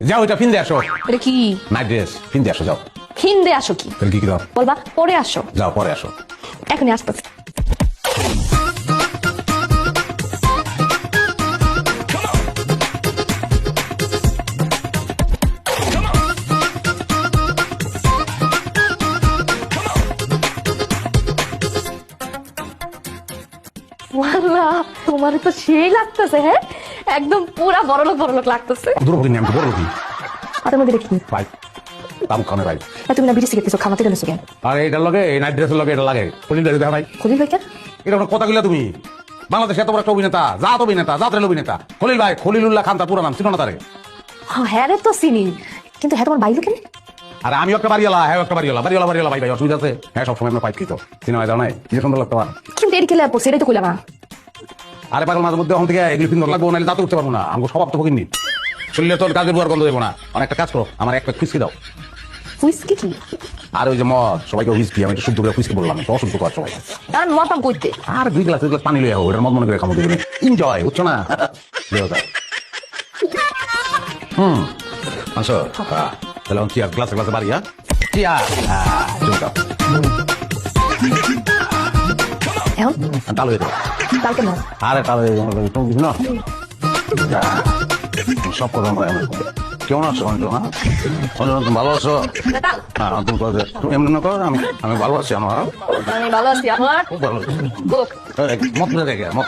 যাও এটা ফিন দিয়ে আসো। এটা কি? নাইট ড্রেস ফিন দিয়ে আসো যাও। খিন্দে আসো কি? তাহলে কি দাও? বলবা পরে আসো। যাও পরে আসো। এখনই আসতেছে। ওয়াল্লাহ, তোমার তো সেই লাগতেছে। হ্যাঁ, একদম পুরা বড়লোক লাগতেছে। দুর্ভোগী নিয়ে আমি তো বড় কি হাতের মধ্যে দেখি ভাই তাবুক খানে ভাই। তুমি না বিড়ি সিগারেট কিছু খামাতে গেছো কেন? আর এটার লগে এই নাইট ড্রেসের লগে এটা লাগে খলিল দেখা ভাই। খলিল ভাই কেন? এটা কোনো কথা কইলা তুমি? বাংলাদেশে এত বড় একটা অভিনেতা, জাত অভিনেতা, জাতের অভিনেতা খলিল ভাই, খলিলুল্লাহ খান তার পুরো নাম, চিনো না তারে? হ্যাঁ রে, তো চিনি, কিন্তু হ্যাঁ তোমার বাইরে কেন? আরে আমিও একটা বাড়িওয়ালা, হ্যাঁ একটা বাড়িওয়ালা ভাই ভাই অসুবিধা আছে? হ্যাঁ সবসময় আমরা ফাইট কি তো সিনেমায় যাও নাই কি সুন্দর লাগতো আমার। কিন্তু এর খেলে পড়ছে, এটাই তো কইলা না। আরে পাগল মাঝে মধ্যে এখন থেকে এগুলি সুন্দর লাগবো নাহলে দাঁত উঠতে পারবো না। আমাকে স্বভাব তো ফকির নি, শরীরে তোর কাজের বুয়ার গন্ধ দেবো না। অনেকটা কাজ করো, আমার এক প্যাক হুইস্কি দাও। হুইস্কি কি? আর ওই যে মদ, সবাইকে হুইস্কি, আমি একটু শুদ্ধ করে হুইস্কি বললাম, তো অশুদ্ধ কর সবাই। আর মতাম কইতে আর দুই গ্লাস পানি লইয়া হোক, এটার মত মনে করে খামো দেবেন, এনজয় বুঝছো না? আচ্ছা তাহলে চেয়ার গ্লাসে গ্লাসে বাড়ি। হ্যাঁ চেয়ার এখন তালু হয়ে কাল কেন? আরে তালু না সব কথা কেমন আছো? তুমি ভালো আছো? হ্যাঁ তুমি এমনি না করো, আমি ভালো আছি। আমার আমি ভালো আছি। আমার খুব ভালো আছি। মত দেখে মত